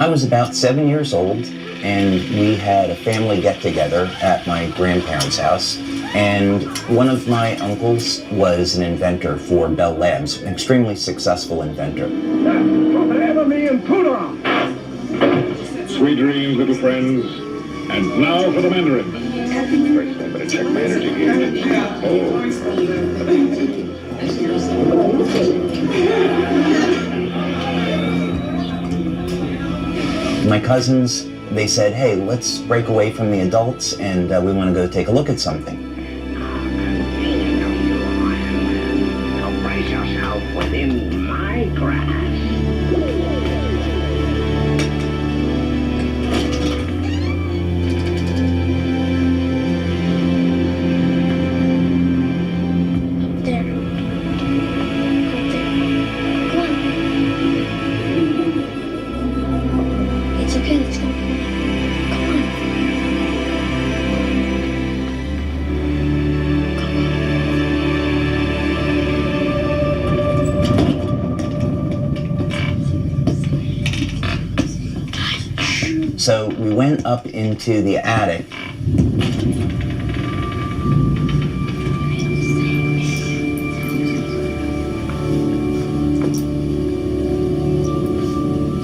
I was about 7 years old, and we had a family get-together at my grandparents' house, and one of my uncles was an inventor for Bell Labs, an extremely successful inventor. Sweet dreams, little friends. And now for the Mandarin. First, I better check my energy gauge. My cousins, they said, hey, let's break away from the adults and we want to go take a look at something. So brace yourself within my grasp. So we went up into the attic.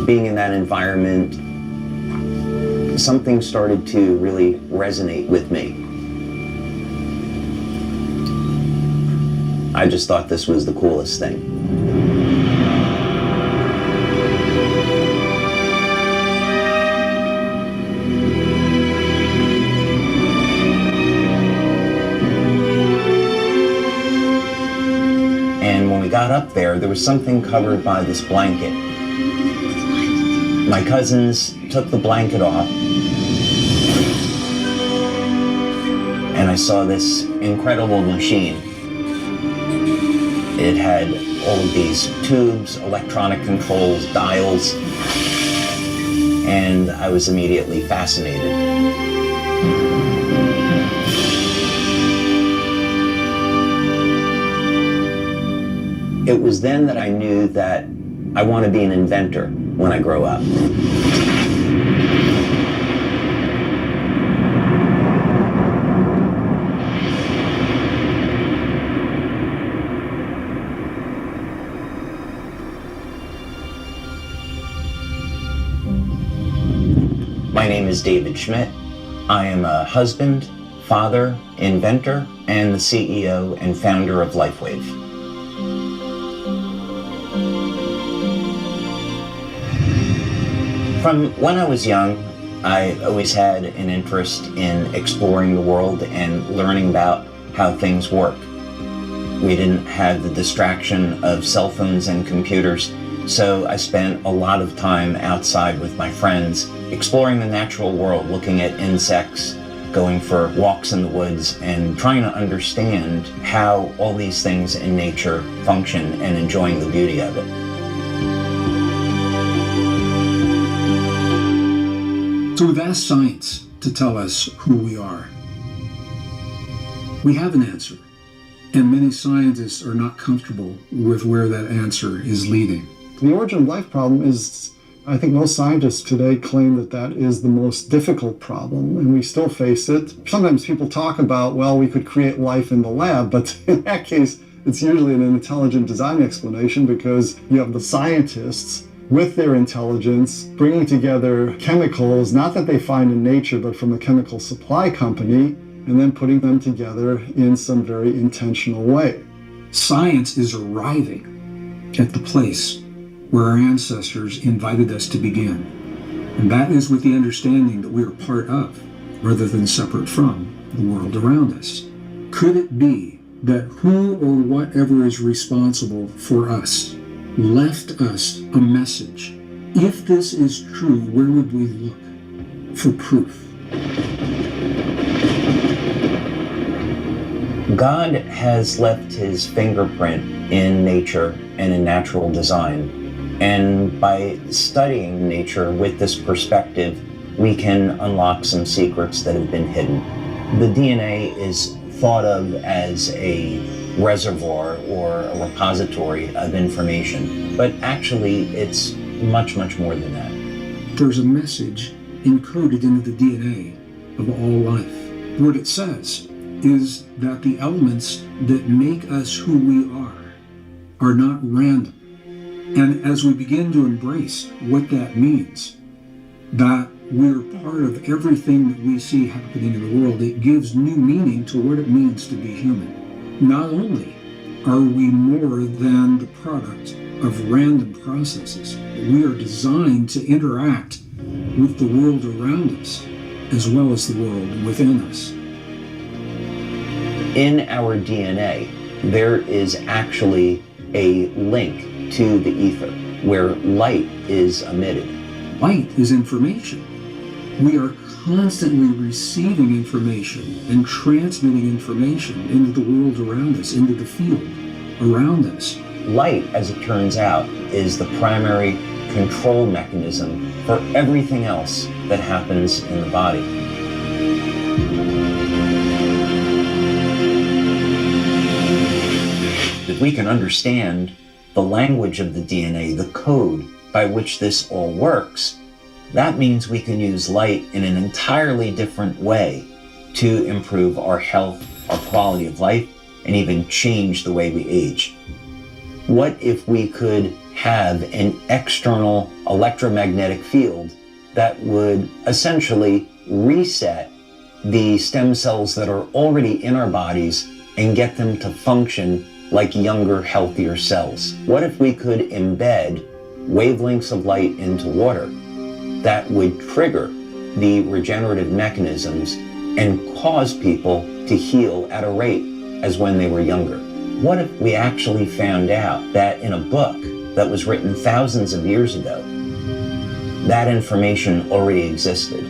Being in that environment, something started to really resonate with me. I just thought this was the coolest thing. And when we got up there was something covered by this blanket. My cousins took the blanket off, and I saw this incredible machine. It had all of these tubes, electronic controls, dials, and I was immediately fascinated. It was then that I knew that I want to be an inventor when I grow up. My name is David Schmidt. I am a husband, father, inventor, and the CEO and founder of LifeWave. From when I was young, I always had an interest in exploring the world and learning about how things work. We didn't have the distraction of cell phones and computers, so I spent a lot of time outside with my friends, exploring the natural world, looking at insects, going for walks in the woods, and trying to understand how all these things in nature function and enjoying the beauty of it. So we've asked science to tell us who we are. We have an answer, and many scientists are not comfortable with where that answer is leading. The origin of life problem is, I think most scientists today claim that that is the most difficult problem, and we still face it. Sometimes people talk about, well, we could create life in the lab, but in that case, it's usually an intelligent design explanation because you have the scientists with their intelligence, bringing together chemicals, not that they find in nature, but from a chemical supply company, and then putting them together in some very intentional way. Science is arriving at the place where our ancestors invited us to begin. And that is with the understanding that we are part of, rather than separate from, the world around us. Could it be that who or whatever is responsible for us left us a message? If this is true, where would we look for proof? God has left his fingerprint in nature and in natural design. And by studying nature with this perspective, we can unlock some secrets that have been hidden. The DNA is thought of as a reservoir or a repository of information, but actually it's much, much more than that. there's a message encoded into the DNA of all life. What it says is that the elements that make us who we are not random. And as we begin to embrace what that means, that we're part of everything that we see happening in the world, it gives new meaning to what it means to be human. Not only are we more than the product of random processes, but we are designed to interact with the world around us as well as the world within us. In our DNA, there is actually a link to the ether where light is emitted. Light is information. We are constantly receiving information and transmitting information into the world around us, into the field around us. Light, as it turns out, is the primary control mechanism for everything else that happens in the body. If we can understand the language of the DNA, the code by which this all works, that means we can use light in an entirely different way to improve our health, our quality of life, and even change the way we age. What if we could have an external electromagnetic field that would essentially reset the stem cells that are already in our bodies and get them to function like younger, healthier cells? What if we could embed wavelengths of light into water that would trigger the regenerative mechanisms and cause people to heal at a rate as when they were younger? What if we actually found out that in a book that was written thousands of years ago, that information already existed?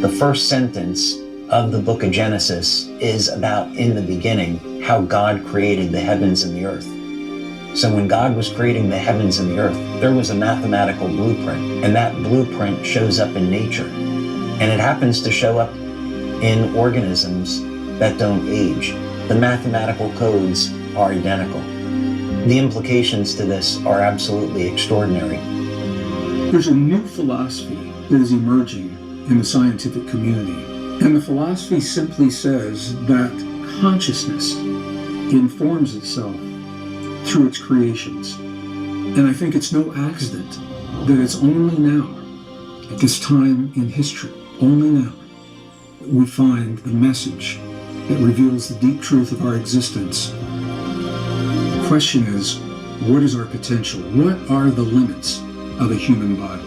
The first sentence of the book of Genesis is about, in the beginning, how God created the heavens and the earth. So when God was creating the heavens and the earth, there was a mathematical blueprint, and that blueprint shows up in nature. And it happens to show up in organisms that don't age. The mathematical codes are identical. The implications to this are absolutely extraordinary. There's a new philosophy that is emerging in the scientific community. And the philosophy simply says that consciousness informs itself through its creations. And I think it's no accident that it's only now, at this time in history, only now, that we find the message that reveals the deep truth of our existence. The question is, what is our potential? What are the limits of a human body?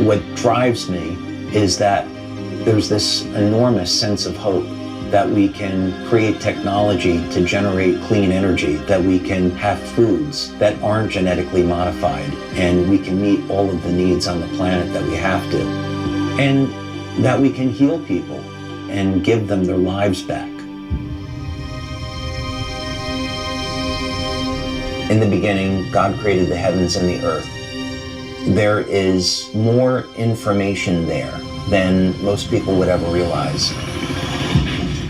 What drives me is that there's this enormous sense of hope that we can create technology to generate clean energy, that we can have foods that aren't genetically modified, and we can meet all of the needs on the planet that we have to, and that we can heal people and give them their lives back. In the beginning, God created the heavens and the earth. There is more information there than most people would ever realize.